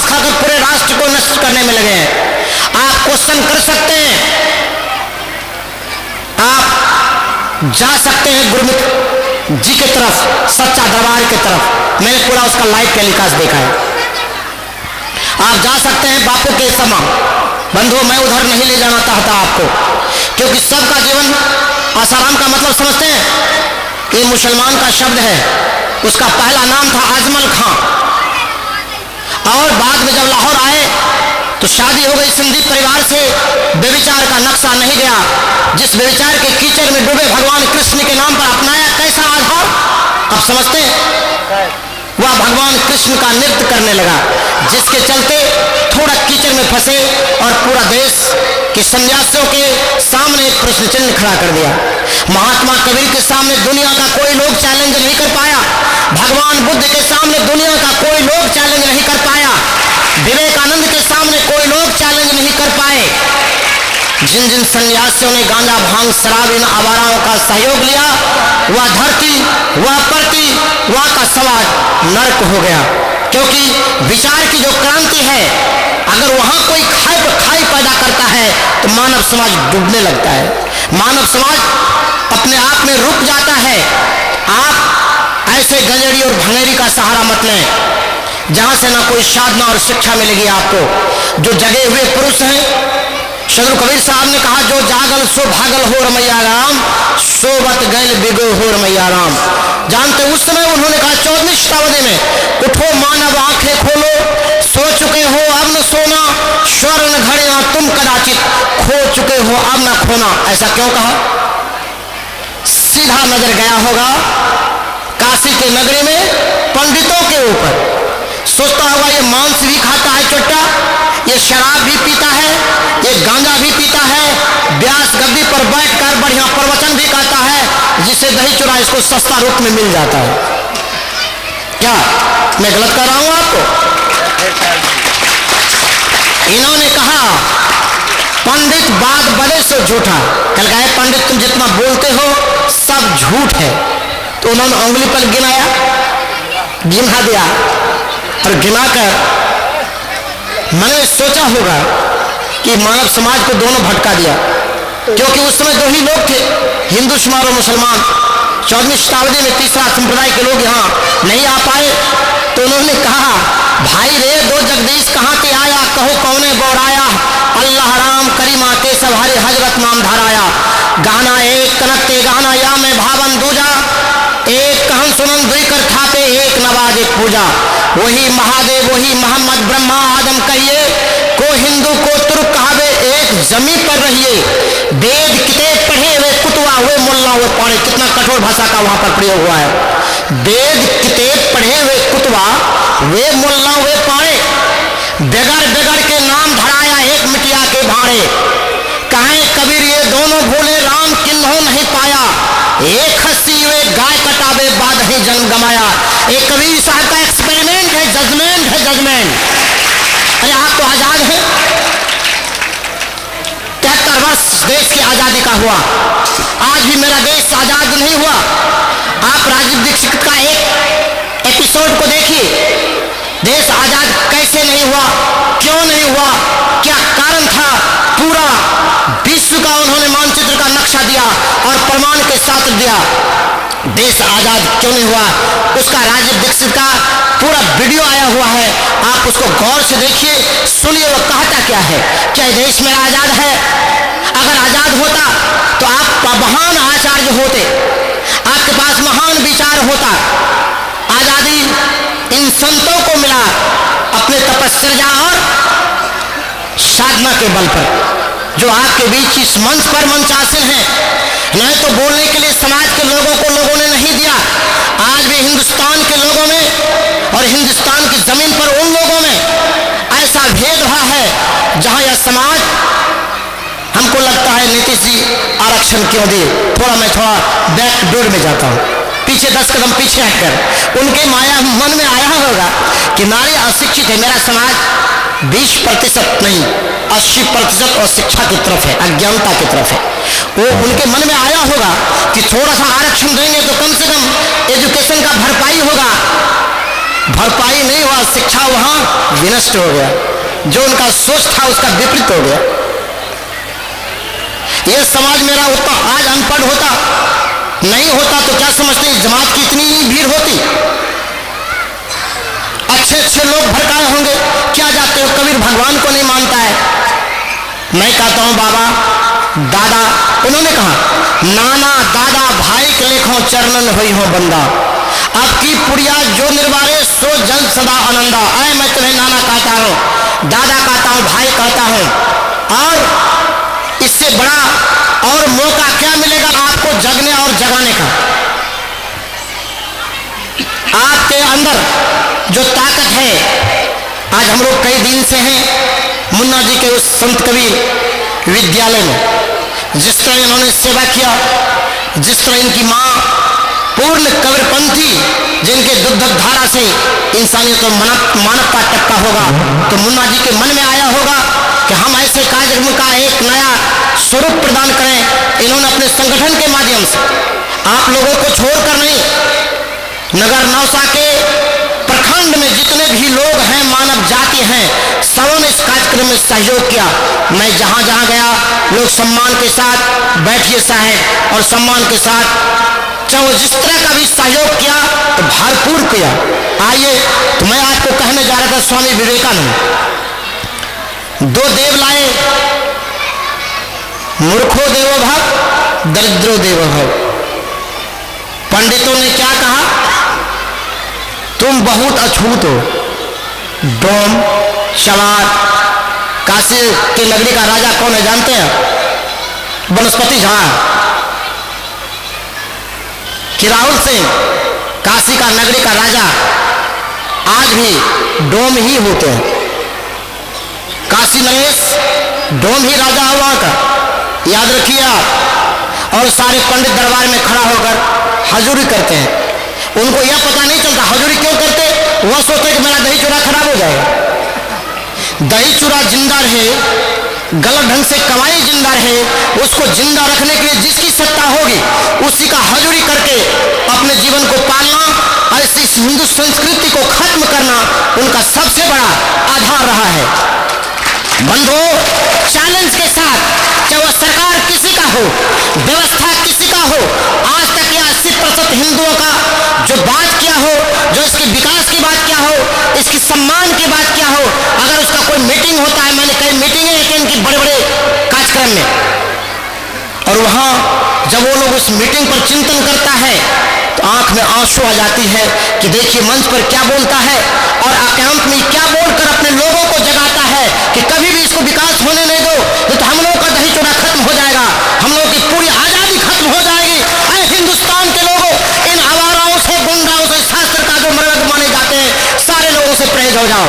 मांस खाकर पूरे राष्ट्र को नष्ट करने में लगे हैं। आप क्वेश्चन कर सकते हैं, आप जा सकते हैं गुरमुख जी की तरफ, सच्चा दरबार की तरफ। मैंने पूरा उसका लाइव टेलीकास्ट देखा है। आप जा सकते हैं बापू के समा। बंधु, मैं उधर नहीं ले जाना चाहता आपको, क्योंकि सबका जीवन आसाराम का मतलब समझते हैं। ये मुसलमान का शब्द है, उसका पहला नाम था आजमल खां, और बाद में जब लाहौर आए तो शादी हो गई सिंधी परिवार से। व्यभिचार का नक्शा नहीं गया, जिस व्यभिचार के कीचड़ में डूबे भगवान कृष्ण के नाम पर अपनाया कैसा आधार, अब समझते हैं। वह भगवान कृष्ण का नृत्य करने लगा, जिसके चलते थोड़ा कीचड़ में फंसे और पूरा देश के सन्यासियों के सामने एक प्रश्न चिन्ह खड़ा कर दिया। महात्मा कबीर के सामने दुनिया का कोई लोग चैलेंज नहीं कर पाया, भगवान बुद्ध के सामने दुनिया का कोई लोग चैलेंज नहीं कर पाया, विवेकानंद के सामने कोई लोग चैलेंज नहीं कर पाए। जिन जिन सन्यासियों ने गांजा भांग शराब इन आवाराओं का सहयोग लिया, वह धरती, वह पृथ्वी, वह का समाज नरक हो गया। क्योंकि विचार की जो क्रांति है, अगर वहां कोई खाई पैदा करता है तो मानव समाज डूबने लगता है, मानव समाज अपने आप में रुक जाता है। आप ऐसे गंजेड़ी और भंगेरी का सहारा मत लें, जहां से ना कोई साधना और शिक्षा मिलेगी आपको। जो जगे हुए पुरुष हैं, सदगुरु कबीर साहब ने कहा, जो जागल सो भागल हो रमैया राम, सोबत गैल बिगो हो रमैया राम। जानते उस समय उन्होंने कहा 14वीं शताब्दी में, उठो मानव आंखें खोलो, सो चुके हो अब न सोना, स्वर्ण घड़ियां तुम कदाचित खो चुके हो अब न खोना। ऐसा क्यों कहा? सीधा नजर गया होगा काशी के नगरी में पंडितों के ऊपर, सोचता होगा ये मांस भी खाता है चुट्टा, ये शराब भी पीता है, ये गांजा भी पीता है, व्यास गद्दी पर बैठकर बढ़िया प्रवचन भी करता है, जिसे दही चूड़ा इसको सस्ता रूप में मिल जाता है। क्या मैं गलत कर रहा हूं आपको? इन्होंने कहा पंडित बात बड़े से झूठा। कल कहा पंडित तुम जितना बोलते हो सब झूठ है। तो उन्होंने उंगली पर गिनाया, गिना दिया और गिनाकर मैंने सोचा होगा कि मानव समाज को दोनों भटका दिया, क्योंकि उस समय दो ही लोग थे, हिंदू शुमार और मुसलमान। 14वीं शताब्दी में तीसरा संप्रदाय के लोग यहाँ नहीं आ पाए, तो उन्होंने कहा भाई रे दो जगदीश कहाँ के आया, कहो कौने बोराया, अल्लाह राम करीमा के सब हरे हजरत नाम धराया। गाना एक कनकते गाना या में भावन दूजा, एक कहन सुनन दुई कर थापे, एक नवाज एक पूजा। वही महादेव वही मोहम्मद ब्रह्मा आदम कहिए, को हिंदू को तुर्क कहावे, एक जमी पर रहिए। वेद किताब पढ़े वे कुतवा हुए मुल्ला हुए पढ़े। कितना कठोर भाषा का वहां पर प्रयोग हुआ है। वेद किताब पढ़े वे कुतवा वे मुल्ला हुए पाड़े, बेगर बेगर के नाम धराया एक मिटिया के भाड़े। कहे कबीर ये दोनों भूले राम किन्हों नहीं पाया, एक हस्ती वे गाय कटावे बाद ही जन्म गमाया। एक कबीर साहब का एक्सपेरिमेंट है, जजमेंट है, जजमेंट। अरे आप तो आजाद हैं, 73 वर्ष देश की आजादी का हुआ, आज भी मेरा देश आजाद नहीं हुआ। आप राजीव दीक्षित का एक एपिसोड को देखिए, देश आजाद कैसे नहीं हुआ, क्यों नहीं हुआ, क्या कारण था। पूरा विश्व का उन्होंने मानचित्र का नक्शा दिया और प्रमाण के साथ दिया। देश आजाद क्यों नहीं हुआ, उसका राजीव दीक्षित का पूरा वीडियो आया हुआ है, आप उसको गौर से देखिए, सुनिए वो कहता क्या है। क्या देश में आजाद है? अगर आजाद होता तो आप महान आचार्य होते, आपके पास महान विचार होता। आजादी इन संतों को मिला अपने तपस्या और साधना के बल पर, जो आपके बीच इस मंच पर मंचासीन हैं। नहीं तो बोलने के लिए समाज के लोगों को लोगों ने नहीं दिया। आज भी हिंदुस्तान के लोगों में और हिंदुस्तान की जमीन पर उन लोगों में ऐसा भेदभाव है, जहां यह समाज, हमको लगता है नीतीश जी आरक्षण क्यों दिए। मैं थोड़ा बैक डोर में जाता हूं, पीछे 10 कदम पीछे हटकर। उनके माया मन में आया होगा कि नारी अशिक्षित है, मेरा समाज 20% नहीं 80% और शिक्षा की तरफ है, अज्ञानता की तरफ है। वो उनके मन में आया होगा कि थोड़ा सा आरक्षण देंगे तो कम से कम एजुकेशन का भरपाई होगा। भरपाई नहीं हुआ, शिक्षा वहां विनष्ट हो गया, जो उनका सोच था उसका विपरीत हो गया। यह समाज मेरा उतना आज अनपढ़ होता नहीं होता तो क्या समझते जमात की इतनी भीड़ होती? अच्छे अच्छे लोग भड़काए होंगे। क्या जाते हो, कबीर भगवान को नहीं मानता है। मैं कहता हूं बाबा दादा, उन्होंने कहा नाना दादा भाई के लेखों चरणन हुई हो बंदा, आपकी पुड़िया जो निर्वारे सो जल सदा आनंदा। आए मैं तुम्हें नाना कहता हूं, दादा कहता हूं, भाई कहता हूं, और इससे बड़ा और मौका क्या मिलेगा आपको जगने और जगाने का? आपके अंदर जो ताकत है, आज हम लोग कई दिन से हैं मुन्ना जी के उस संत कबीर विद्यालय में, जिस तरह इन्होंने सेवा किया, जिस तरह इनकी माँ पूर्ण कबीरपंथी, जिनके दुग्ध धारा से इंसानियत और मानवता टपका होगा, तो मुन्ना जी के मन में आया होगा कि हम ऐसे कार्यक्रम का एक नया स्वरूप प्रदान करें। इन्होंने अपने संगठन के माध्यम से आप लोगों को छोड़कर नहीं, नगर नौसा के प्रखंड में जितने भी लोग हैं, मानव जाति हैं, सबों ने इस कार्यक्रम में सहयोग किया। मैं जहां जहां गया लोग सम्मान के साथ बैठिए साहब, और सम्मान के साथ चाहे जिस तरह का भी सहयोग किया तो भरपूर किया। आइए, तो मैं आपको कहने जा रहा था, स्वामी विवेकानंद दो देव लाए, मूर्खो देवो भव, दरिद्रो देवो भव। पंडितों ने क्या कहा? तुम बहुत अछूत हो। डोम चमार, काशी की नगरी का राजा कौन है जानते हैं? वनस्पति झा कि राहुल सिंह, काशी का नगरी का राजा, आज भी डोम ही होते हैं। काशी नरेश डोम ही राजा हुआ का, याद रखिए आप। और सारे पंडित दरबार में खड़ा होकर हजूरी करते हैं। उनको यह पता नहीं चलता हजूरी क्यों करते, वह सोचते कि मेरा दही चूड़ा खराब हो जाएगा। दही चूड़ा जिंदा रहे, गलत ढंग से कमाई जिंदा रहे, उसको जिंदा रखने के लिए जिसकी सत्ता होगी उसी का हजूरी करके अपने जीवन को पालना, ऐसी हिंदू संस्कृति को खत्म करना उनका सबसे बड़ा आधार रहा है। बंधुओं, चैलेंज के साथ, चाहे वह सरकार किसी का हो, व्यवस्था किसी का हो, आज तक यह 80% हिंदुओं का जो बात किया हो, जो इसके विकास की बात क्या हो, इसकी सम्मान की बात क्या हो, अगर उसका कोई मीटिंग होता है, मैंने कई मीटिंगें की इनकी बड़े बड़े कार्यक्रम में, और वहां जब वो लोग उस मीटिंग पर चिंतन करता है तो आंख में आंसू आ जाती है कि देखिए मंच पर क्या बोलता है और एकांत में क्या बोलकर अपने लोगों को जगाता है कि कभी भी इसको विकास होने नहीं दो, नहीं तो हम लोगों का दही चूड़ा खत्म हो जाएगा, हम लोगों की पूरी आजादी खत्म हो जाएगी। अरे हिंदुस्तान के लोगों, इन आवाराओं से, गुंडाओं से, शास्त्र का जो मर्द माने जाते हैं, सारे लोगों से परहेज हो जाओ।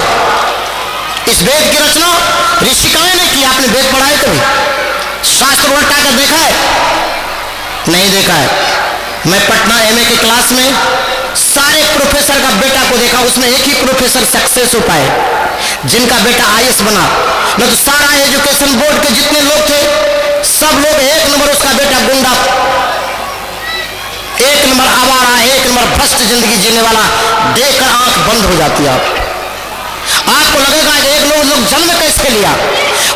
इस वेद की रचना ऋषिकाएं ने की। आपने वेद पढ़ा है कभी? शास्त्र उल्टा कर देखा है? नहीं देखा है। मैं पटना एमए की क्लास में सारे प्रोफेसर का बेटा को देखा, उसमें एक ही प्रोफेसर सक्सेस हो पाए जिनका बेटा आईएएस बना, न तो सारा एजुकेशन बोर्ड के जितने लोग थे सब लोग एक नंबर, उसका बेटा गुंडा, एक नंबर आवारा, एक नंबर भ्रष्ट जिंदगी जीने वाला। देखकर आंख बंद हो जाती है। आपको लगेगा एक लोग जन्म कैसे लिया?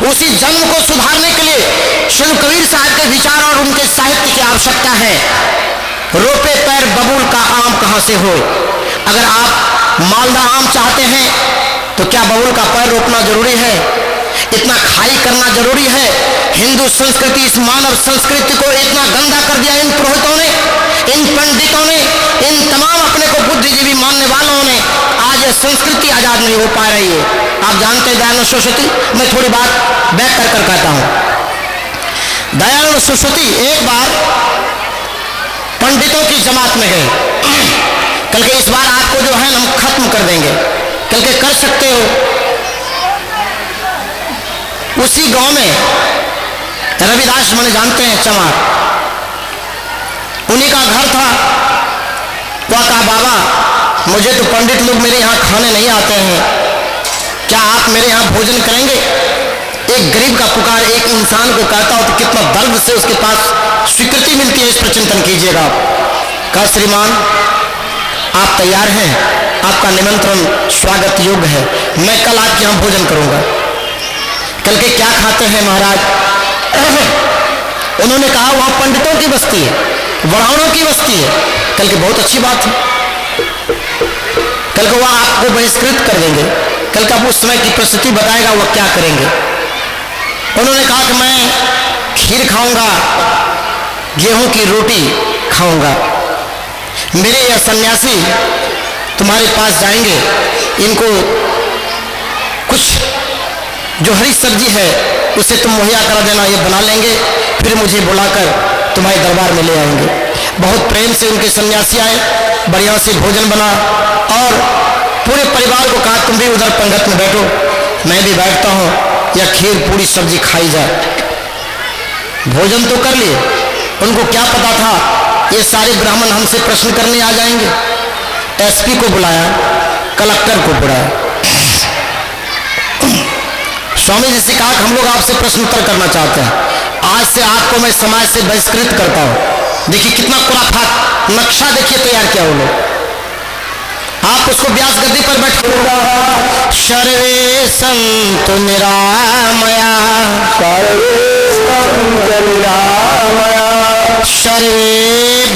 उसी जन्म को सुधारने के लिए श्री कबीर साहब के विचार और उनके साहित्य की आवश्यकता है। रोपे पैर बबूल का आम कहां से हो? अगर आप मालदा आम चाहते हैं तो क्या बबूल का पैर रोपना जरूरी है? इतना खाई करना जरूरी है? हिंदू संस्कृति, इस मानव संस्कृति को इतना गंदा कर दिया इन पुरोहितों ने, इन पंडितों ने, इन तमाम अपने को बुद्धिजीवी मानने वालों ने। आज यह संस्कृति आजाद नहीं हो पा रही है। आप जानते हैं दयानंद सरस्वती, मैं थोड़ी बात बैक कर कहता हूं। दयानंद सरस्वती एक बार पंडितों की जमात में गए, कल के इस बार आपको जो है हम खत्म कर देंगे, कल के कर सकते हो। उसी गांव में रविदास मैंने जानते हैं चमार, उन्हीं का घर था। वह कहा बाबा मुझे तो पंडित लोग मेरे यहाँ खाने नहीं आते हैं, क्या आप मेरे यहाँ भोजन करेंगे? एक गरीब का पुकार एक इंसान को कहता हो तो कितना दर्द से उसके पास स्वीकृति मिलती है, इस पर चिंतन कीजिएगा। कहा श्रीमान आप तैयार हैं? आपका निमंत्रण स्वागत योग्य है। मैं कल आपके यहाँ भोजन करूंगा। कल के क्या खाते हैं महाराज? उन्होंने कहा वहां पंडितों की बस्ती है, ब्राह्मणों की बस्ती है। कल के बहुत अच्छी बात है। कल को वह आपको बहिष्कृत कर देंगे। कल का उस समय की परिस्थिति बताएगा वह क्या करेंगे। उन्होंने कहा कि मैं खीर खाऊंगा, गेहूं की रोटी खाऊंगा। मेरे यह सन्यासी तुम्हारे पास जाएंगे, इनको कुछ जो हरी सब्जी है उसे तुम मुहैया करा देना, ये बना लेंगे, फिर मुझे बुलाकर तुम्हारे दरबार में ले आएंगे। बहुत प्रेम से उनके सन्यासी आए, बढ़िया से भोजन बना और पूरे परिवार को कहा तुम भी उधर पंगत में बैठो, मैं भी बैठता हूँ, या खीर पूरी सब्जी खाई जाए। भोजन तो कर लिए। उनको क्या पता था ये सारे ब्राह्मण हमसे प्रश्न करने आ जाएंगे। एसपी को बुलाया, कलेक्टर को बुलाया। स्वामी जी से कहा कि हम लोग आपसे प्रश्न उत्तर करना चाहते हैं, आज से आपको मैं समाज से बहिष्कृत करता हूं। देखिए कितना खुराफात नक्शा देखिए तैयार किया वो लोग। आप उसको व्यास गद्दी पर बैठ सर्वे संतु निरामया, सर्वे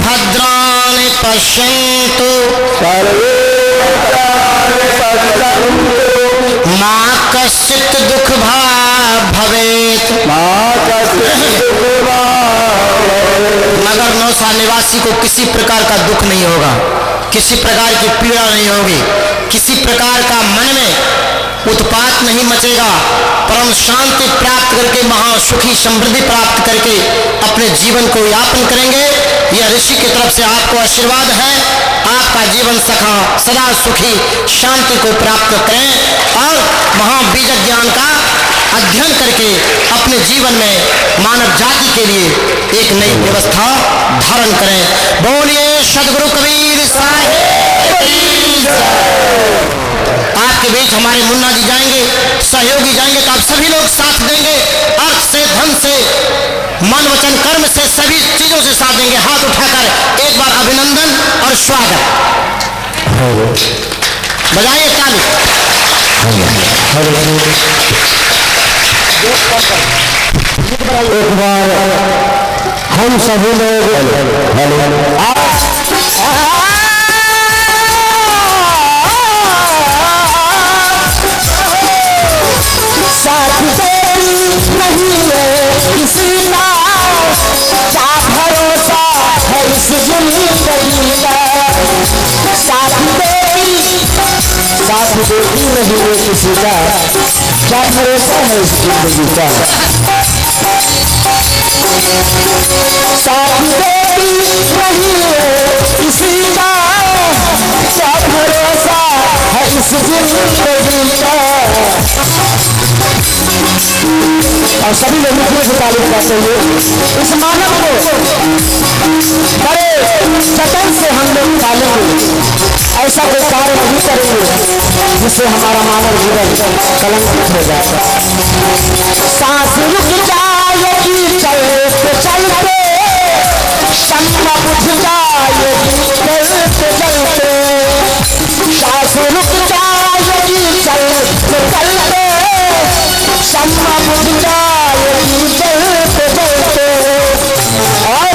भद्राणि पश्यन्तु, मां कश्चित् दुख भाग् भवेत्। नगर नौसा निवासी को किसी प्रकार का दुख नहीं होगा, किसी प्रकार की पीड़ा नहीं होगी, किसी प्रकार का मन में उत्पात नहीं मचेगा। परम शांति प्राप्त करके महासुखी समृद्धि प्राप्त करके अपने जीवन को यापन करेंगे। यह ऋषि की तरफ से आपको आशीर्वाद है। आपका जीवन सखा सदा सुखी शांति को प्राप्त करें और महाबीज ज्ञान का अध्ययन करके अपने जीवन में मानव जाति के लिए एक नई व्यवस्था धारण करें। बोलिए सदगुरु कबीर साहिब। आपके बीच हमारे मुन्ना जी जाएंगे, सहयोगी जाएंगे, तो आप सभी लोग साथ देंगे। अर्थ से, धन से, मन वचन कर्म से, सभी चीजों से साथ देंगे। हाथ उठाकर एक बार अभिनंदन और स्वागत बजाइए ताली। एक बार हम सभी लोग साथ नहीं है किसी का, क्या भरोसा है इस जिंदगी का। साथ देती नहीं है किसी का, क्या भरोसा है इस जिंदगी का। साथ देती नहीं है किसी का, क्या भरोसा है इस जिंदगी का। और सभी लोग मुझे से तारीफ करते हुए इस मानव को बड़े जतन से हम लोग पालेंगे। ऐसा कोई कार्य नहीं करेंगे जिससे हमारा मानव जीवन कलंकित हो जाए। सांस रुक जाएगी चलते चलते, शम्मा बुझ जाएगी चलते चलते। सांस रुक जाएगी चलते चलते, शम्मा बुझ जाएगी चलते चलते। और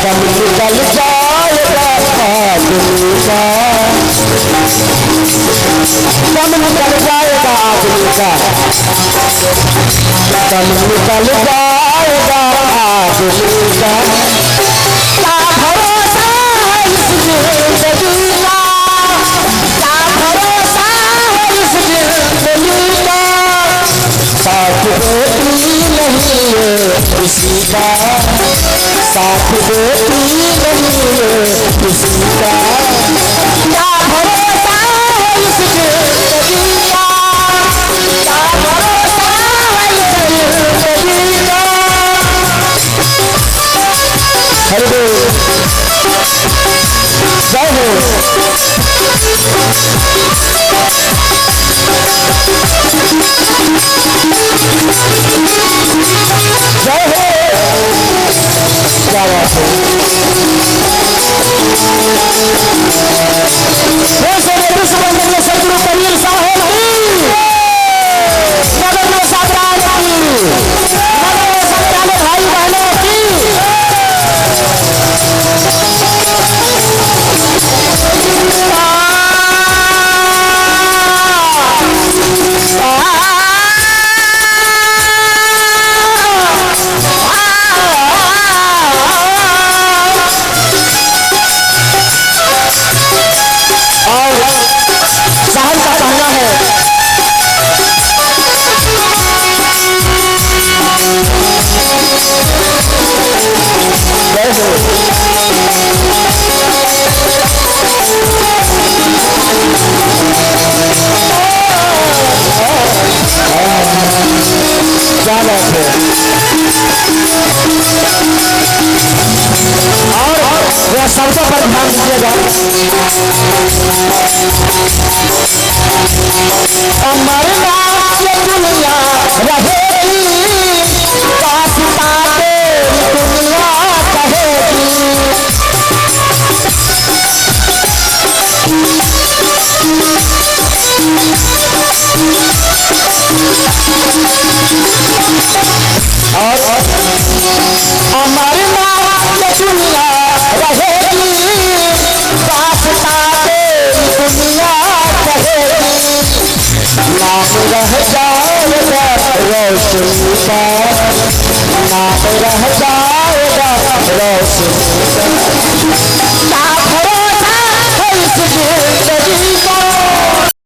दम निकल जाएगा आदमी का, दम निकल जाएगा आदमी का, दम निकल जाएगा आदमी का। क्या भरोसा है इस जिंदगी का, क्या भरोसा है इस जिंदगी का। साथ देती नहीं है किसी का, साथ देती नहीं है किसी का। क्या भरोसा है इस जिंदगी का, क्या भरोसा है इस जिंदगी का। हरे जय हो। जय हो। क्या बात है। रोशनी का नाम रह जाएगा रोशनी का। क्या भरोसा है इस दिल